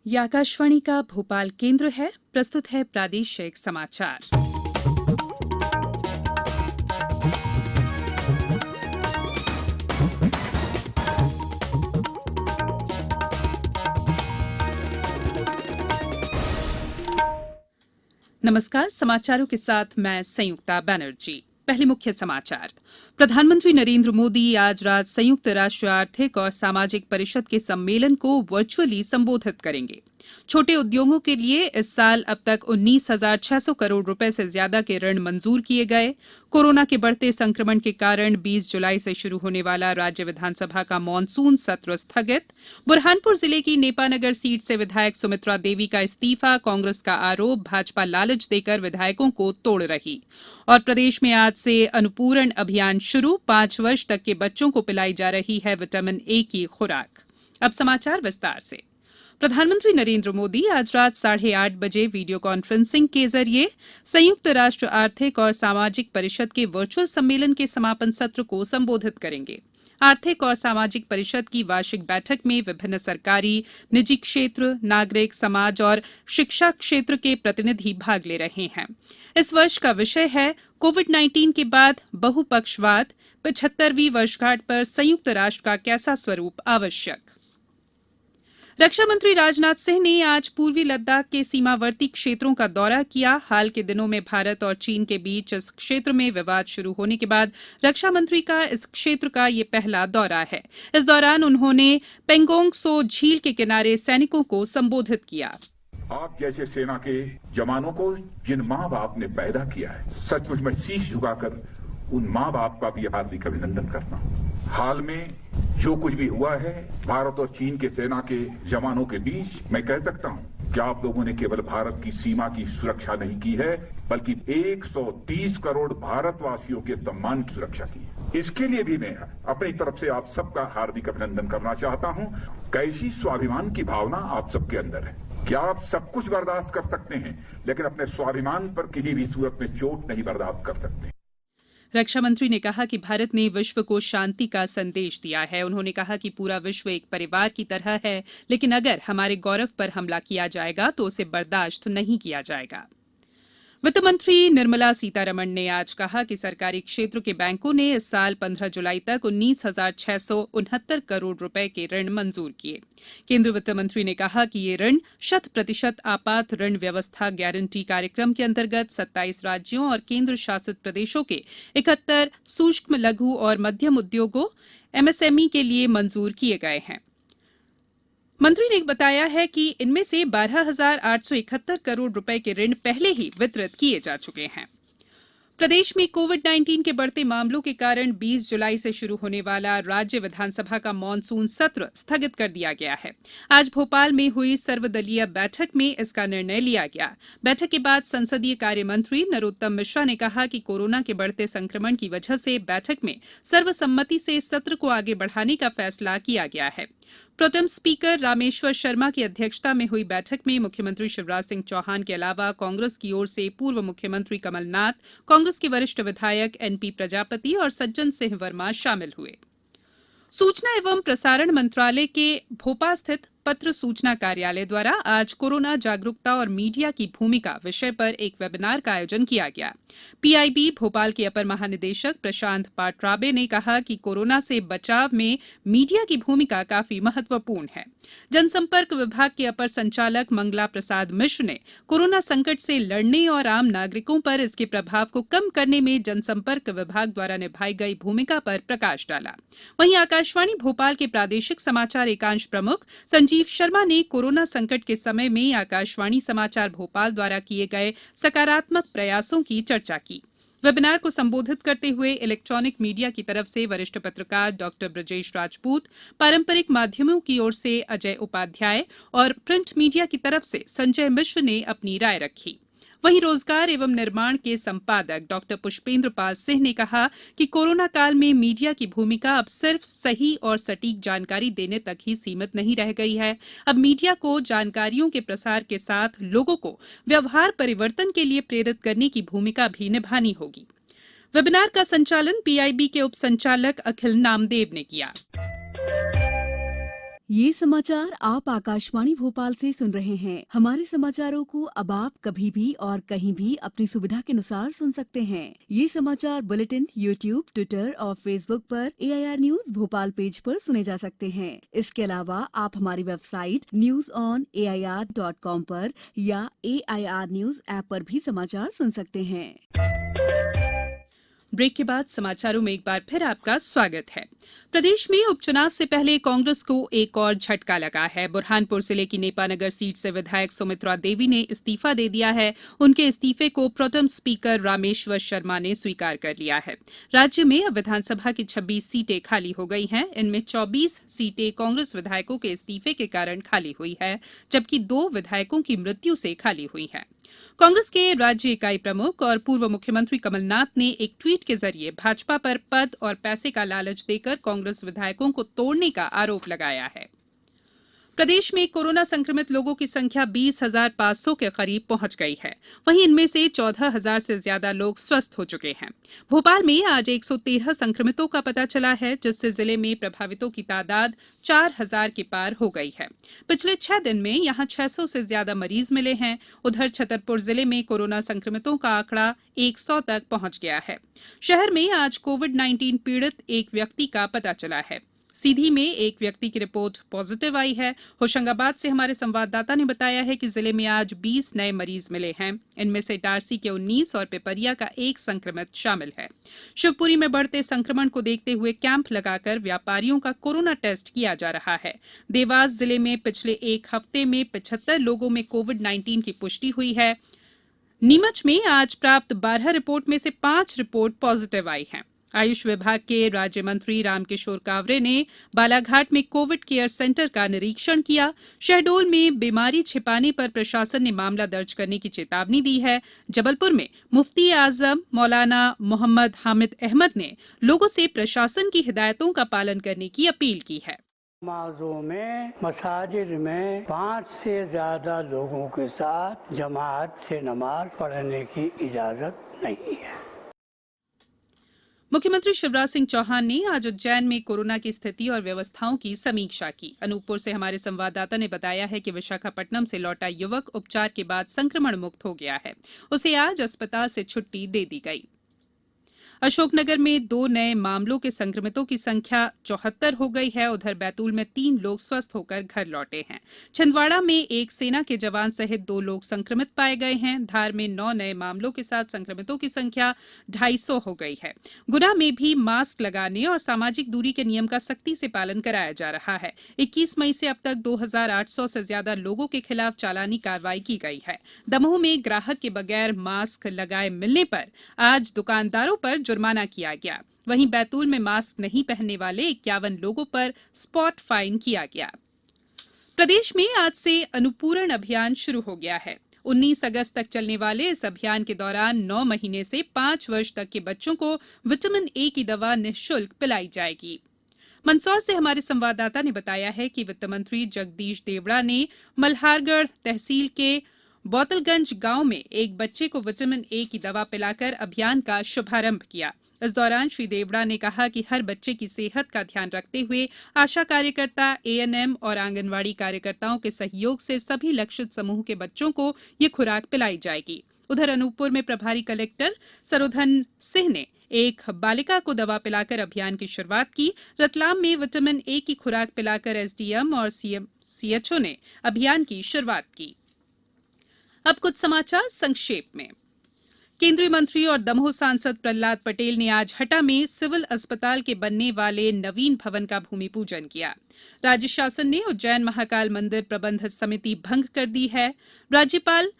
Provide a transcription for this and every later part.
ये आकाशवाणी का भोपाल केंद्र है। प्रस्तुत है प्रादेशिक समाचार। नमस्कार, समाचारों के साथ मैं संयुक्ता बनर्जी। पहले मुख्य समाचार। प्रधानमंत्री नरेंद्र मोदी आज रात संयुक्त राष्ट्र आर्थिक और सामाजिक परिषद के सम्मेलन को वर्चुअली संबोधित करेंगे। छोटे उद्योगों के लिए इस साल अब तक 19,600 करोड़ रुपए से ज्यादा के ऋण मंजूर किए गए। कोरोना के बढ़ते संक्रमण के कारण 20 जुलाई से शुरू होने वाला राज्य विधानसभा का मानसून सत्र स्थगित। बुरहानपुर जिले की नेपानगर सीट से विधायक सुमित्रा देवी का इस्तीफा, कांग्रेस का आरोप भाजपा लालच देकर विधायकों को तोड़ रही। और प्रदेश में आज से अनुपूरण अभियान शुरू, 5 वर्ष तक के बच्चों को पिलाई जा रही है विटामिन ए की खुराक। अब समाचार विस्तार से। प्रधानमंत्री नरेंद्र मोदी आज रात 8:30 बजे वीडियो कॉन्फ्रेंसिंग के जरिए संयुक्त राष्ट्र आर्थिक और सामाजिक परिषद के वर्चुअल सम्मेलन के समापन सत्र को संबोधित करेंगे। आर्थिक और सामाजिक परिषद की वार्षिक बैठक में विभिन्न सरकारी, निजी क्षेत्र, नागरिक समाज और शिक्षा क्षेत्र के प्रतिनिधि भाग ले रहे हैं। इस वर्ष का विषय है कोविड-19 के बाद बहुपक्षवाद, 75वीं वर्षगांठ पर संयुक्त राष्ट्र का कैसा स्वरूप आवश्यक। रक्षा मंत्री राजनाथ सिंह ने आज पूर्वी लद्दाख के सीमावर्ती क्षेत्रों का दौरा किया। हाल के दिनों में भारत और चीन के बीच इस क्षेत्र में विवाद शुरू होने के बाद रक्षा मंत्री का इस क्षेत्र का ये पहला दौरा है। इस दौरान उन्होंने पेंगोंग सो झील के किनारे सैनिकों को संबोधित किया। आप जैसे सेना के जवानों को जिन माँ बाप ने पैदा किया है, सचमुच में शीश झुकाकर उन माँ बाप का भी हार्दिक अभिनंदन करता हूँ। हाल में जो कुछ भी हुआ है भारत और चीन के सेना के जवानों के बीच, मैं कह सकता हूँ कि आप लोगों ने केवल भारत की सीमा की सुरक्षा नहीं की है, बल्कि 130 करोड़ भारतवासियों के सम्मान की सुरक्षा की है। इसके लिए भी मैं अपनी तरफ से आप सबका हार्दिक अभिनंदन करना चाहता हूँ। कैसी स्वाभिमान की भावना आप सबके अंदर है। क्या आप सब कुछ बर्दाश्त कर सकते हैं, लेकिन अपने स्वाभिमान पर किसी भी सूरत में चोट नहीं बर्दाश्त कर सकते। रक्षा मंत्री ने कहा कि भारत ने विश्व को शांति का संदेश दिया है। उन्होंने कहा कि पूरा विश्व एक परिवार की तरह है, लेकिन अगर हमारे गौरव पर हमला किया जाएगा तो उसे बर्दाश्त नहीं किया जाएगा। वित्त मंत्री निर्मला सीतारमण ने आज कहा कि सरकारी क्षेत्र के बैंकों ने इस साल 15 जुलाई तक 19,669 करोड़ रुपए के ऋण मंजूर किए। केंद्रीय वित्त मंत्री ने कहा कि ये ऋण 100% आपात ऋण व्यवस्था गारंटी कार्यक्रम के अंतर्गत 27 राज्यों और केंद्र शासित प्रदेशों के 71 सूक्ष्म, लघु और मध्यम उद्योगों एमएसएमई के लिए मंजूर किए गए हैं। मंत्री ने बताया है कि इनमें से 12,871 करोड़ रुपए के ऋण पहले ही वितरित किए जा चुके हैं। प्रदेश में कोविड-19 के बढ़ते मामलों के कारण 20 जुलाई से शुरू होने वाला राज्य विधानसभा का मानसून सत्र स्थगित कर दिया गया है। आज भोपाल में हुई सर्वदलीय बैठक में इसका निर्णय लिया गया। बैठक के बाद संसदीय कार्य मंत्री नरोत्तम मिश्रा ने कहा कि कोरोना के बढ़ते संक्रमण की वजह से बैठक में सर्वसम्मति से सत्र को आगे बढ़ाने का फैसला किया गया है। प्रोटेम स्पीकर रामेश्वर शर्मा की अध्यक्षता में हुई बैठक में मुख्यमंत्री शिवराज सिंह चौहान के अलावा कांग्रेस की ओर से पूर्व मुख्यमंत्री कमलनाथ, कांग्रेस के वरिष्ठ विधायक एनपी प्रजापति और सज्जन सिंह वर्मा शामिल हुए। सूचना एवं प्रसारण मंत्रालय के भोपाल स्थित पत्र सूचना कार्यालय द्वारा आज कोरोना जागरूकता और मीडिया की भूमिका विषय पर एक वेबिनार का आयोजन किया गया। पीआईबी भोपाल के अपर महानिदेशक प्रशांत पाटराबे ने कहा कि कोरोना से बचाव में मीडिया की भूमिका काफी महत्वपूर्ण है। जनसंपर्क विभाग के अपर संचालक मंगला प्रसाद मिश्र ने कोरोना संकट से लड़ने और आम नागरिकों पर इसके प्रभाव को कम करने में जनसंपर्क विभाग द्वारा निभाई गई भूमिका पर प्रकाश डाला। वहीं आकाशवाणी भोपाल के प्रादेशिक समाचार एकांश प्रमुख संजीव शर्मा ने कोरोना संकट के समय में आकाशवाणी समाचार भोपाल द्वारा किए गए सकारात्मक प्रयासों की चर्चा की। वेबिनार को संबोधित करते हुए इलेक्ट्रॉनिक मीडिया की तरफ से वरिष्ठ पत्रकार डॉक्टर ब्रजेश राजपूत, पारंपरिक माध्यमों की ओर से अजय उपाध्याय और प्रिंट मीडिया की तरफ से संजय मिश्र ने अपनी राय रखी। वहीं रोजगार एवं निर्माण के संपादक डॉक्टर पुष्पेंद्र पाल सिंह ने कहा कि कोरोना काल में मीडिया की भूमिका अब सिर्फ सही और सटीक जानकारी देने तक ही सीमित नहीं रह गई है। अब मीडिया को जानकारियों के प्रसार के साथ लोगों को व्यवहार परिवर्तन के लिए प्रेरित करने की भूमिका भी निभानी होगी। वेबिनार का संचालन पीआईबी के उप संचालक अखिल नामदेव ने किया। ये समाचार आप आकाशवाणी भोपाल से सुन रहे हैं। हमारे समाचारों को अब आप कभी भी और कहीं भी अपनी सुविधा के अनुसार सुन सकते हैं। ये समाचार बुलेटिन यूट्यूब, ट्विटर और फेसबुक पर AIR न्यूज भोपाल पेज पर सुने जा सकते हैं। इसके अलावा आप हमारी वेबसाइट newsonair.com पर या AIR न्यूज ऐप पर भी समाचार सुन सकते हैं। ब्रेक के बाद समाचारों में एक बार फिर आपका स्वागत है। प्रदेश में उपचुनाव से पहले कांग्रेस को एक और झटका लगा है। बुरहानपुर जिले की नेपानगर सीट से विधायक सुमित्रा देवी ने इस्तीफा दे दिया है। उनके इस्तीफे को प्रोटेम स्पीकर रामेश्वर शर्मा ने स्वीकार कर लिया है। राज्य में अब विधानसभा की 26 सीटें खाली हो गई हैं। इनमें 24 सीटें कांग्रेस विधायकों के इस्तीफे के कारण खाली हुई है, जबकि 2 विधायकों की मृत्यु से खाली हुई हैं। कांग्रेस के राज्य इकाई प्रमुख और पूर्व मुख्यमंत्री कमलनाथ ने एक ट्वीट के जरिए भाजपा पर पद और पैसे का लालच देकर कांग्रेस विधायकों को तोड़ने का आरोप लगाया है। प्रदेश में कोरोना संक्रमित लोगों की संख्या 20,500 के करीब पहुंच गई है। वहीं इनमें से 14,000 से ज्यादा लोग स्वस्थ हो चुके हैं। भोपाल में आज 113 संक्रमितों का पता चला है, जिससे जिले में प्रभावितों की तादाद 4,000 के पार हो गई है। पिछले 6 दिन में यहां 600 से ज्यादा मरीज मिले हैं। उधर छतरपुर जिले में कोरोना संक्रमितों का आंकड़ा 100 तक पहुंच गया है। शहर में आज कोविड-19 पीड़ित एक व्यक्ति का पता चला है। सीधी में एक व्यक्ति की रिपोर्ट पॉजिटिव आई है। होशंगाबाद से हमारे संवाददाता ने बताया है कि जिले में आज 20 नए मरीज मिले हैं। इनमें से इटारसी के 19 और पिपरिया का 1 संक्रमित शामिल है। शिवपुरी में बढ़ते संक्रमण को देखते हुए कैंप लगाकर व्यापारियों का कोरोना टेस्ट किया जा रहा है। देवास जिले में पिछले 1 हफ्ते में 75 लोगों में कोविड-19 की पुष्टि हुई है। नीमच में आज प्राप्त 12 रिपोर्ट में से 5 रिपोर्ट पॉजिटिव आई हैं। आयुष विभाग के राज्य मंत्री रामकिशोर कावरे ने बालाघाट में कोविड केयर सेंटर का निरीक्षण किया। शहडोल में बीमारी छिपाने पर प्रशासन ने मामला दर्ज करने की चेतावनी दी है। जबलपुर में मुफ्ती आजम मौलाना मोहम्मद हामिद अहमद ने लोगों से प्रशासन की हिदायतों का पालन करने की अपील की है। नमाजों में, मसाजिद में 5 से ज्यादा लोगों के साथ जमात से नमाज पढ़ने की इजाजत नहीं है। मुख्यमंत्री शिवराज सिंह चौहान ने आज उज्जैन में कोरोना की स्थिति और व्यवस्थाओं की समीक्षा की। अनूपपुर से हमारे संवाददाता ने बताया है कि विशाखापट्टनम से लौटा युवक उपचार के बाद संक्रमण मुक्त हो गया है। उसे आज अस्पताल से छुट्टी दे दी गई। अशोकनगर में 2 नए मामलों के संक्रमितों की संख्या 74 हो गई है। उधर बैतूल में 3 लोग स्वस्थ होकर घर लौटे हैं। छिंदवाड़ा में एक सेना के जवान सहित 2 लोग संक्रमित पाए गए हैं। धार में 9 नए मामलों के साथ संक्रमितों की संख्या 250 हो गई है। गुना में भी मास्क लगाने और सामाजिक दूरी के नियम का सख्ती से पालन कराया जा रहा है। 21 मई से अब तक 2,800 से ज्यादा लोगों के खिलाफ चालानी कार्रवाई की गई है। दमोह में ग्राहक के बगैर मास्क लगाए मिलने पर आज दुकानदारों पर जुर्माना किया गया। वहीं बैतूल में मास्क नहीं पहनने वाले 51 लोगों पर स्पॉट फाइन किया गया। प्रदेश में आज से अनुपूरण अभियान शुरू हो गया है। 19 अगस्त तक चलने वाले इस अभियान के दौरान 9 महीने से 5 वर्ष तक के बच्चों को विटामिन ए की दवा निःशुल्क पिलाई जाएगी। मंदसौर से हमारे संवाददाता ने बताया है कि वित्त मंत्री जगदीश देवड़ा ने मल्हारगढ़ तहसील के बोतलगंज गांव में एक बच्चे को विटामिन ए की दवा पिलाकर अभियान का शुभारंभ किया। इस दौरान श्री देवड़ा ने कहा कि हर बच्चे की सेहत का ध्यान रखते हुए आशा कार्यकर्ता, ANM और आंगनवाड़ी कार्यकर्ताओं के सहयोग से सभी लक्षित समूह के बच्चों को ये खुराक पिलाई जाएगी। उधर अनूपपुर में प्रभारी कलेक्टर सरोधन सिंह ने एक बालिका को दवा पिलाकर अभियान की शुरुआत की। रतलाम में विटामिन ए की खुराक पिलाकर SDM और CHO ने अभियान की शुरुआत की। अब कुछ समाचार संक्षेप में। केंद्रीय मंत्री और दमोह सांसद प्रहलाद पटेल ने आज हटा में सिविल अस्पताल के बनने वाले नवीन भवन का भूमि पूजन किया। राज्य शासन ने उज्जैन महाकाल मंदिर प्रबंध समिति भंग कर दी है। राज्यपाल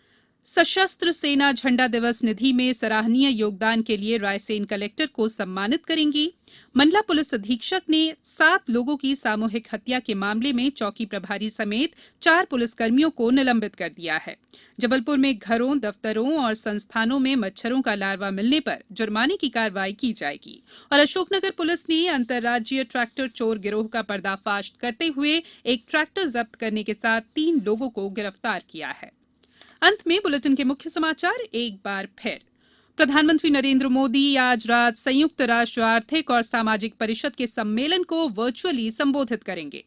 सशस्त्र सेना झंडा दिवस निधि में सराहनीय योगदान के लिए रायसेन कलेक्टर को सम्मानित करेंगी। मंडला पुलिस अधीक्षक ने 7 लोगों की सामूहिक हत्या के मामले में चौकी प्रभारी समेत 4 पुलिसकर्मियों को निलंबित कर दिया है। जबलपुर में घरों, दफ्तरों और संस्थानों में मच्छरों का लार्वा मिलने पर जुर्माने की कार्रवाई की जाएगी। और अशोकनगर पुलिस ने अंतर्राज्यीय ट्रैक्टर चोर गिरोह का पर्दाफाश करते हुए एक ट्रैक्टर जब्त करने के साथ 3 लोगों को गिरफ्तार किया है। अंत में बुलेटिन के मुख्य समाचार एक बार फिर। प्रधानमंत्री नरेंद्र मोदी आज रात संयुक्त राष्ट्र आर्थिक और सामाजिक परिषद के सम्मेलन को वर्चुअली संबोधित करेंगे।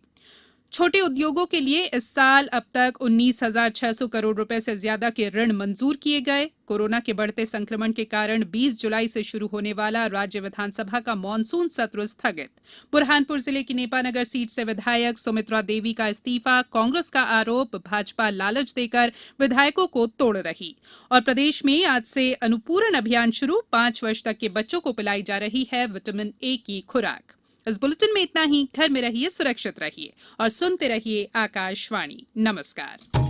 छोटे उद्योगों के लिए इस साल अब तक 19,600 करोड़ रुपए से ज्यादा के ऋण मंजूर किए गए। कोरोना के बढ़ते संक्रमण के कारण 20 जुलाई से शुरू होने वाला राज्य विधानसभा का मानसून सत्र स्थगित। बुरहानपुर जिले की नेपानगर सीट से विधायक सुमित्रा देवी का इस्तीफा। कांग्रेस का आरोप, भाजपा लालच देकर विधायकों को तोड़ रही। और प्रदेश में आज से अनुपूरण अभियान शुरू। 5 वर्ष तक के बच्चों को पिलाई जा रही है विटामिन ए की खुराक। इस बुलेटिन में इतना ही। घर में रहिए, सुरक्षित रहिए और सुनते रहिए आकाशवाणी। नमस्कार।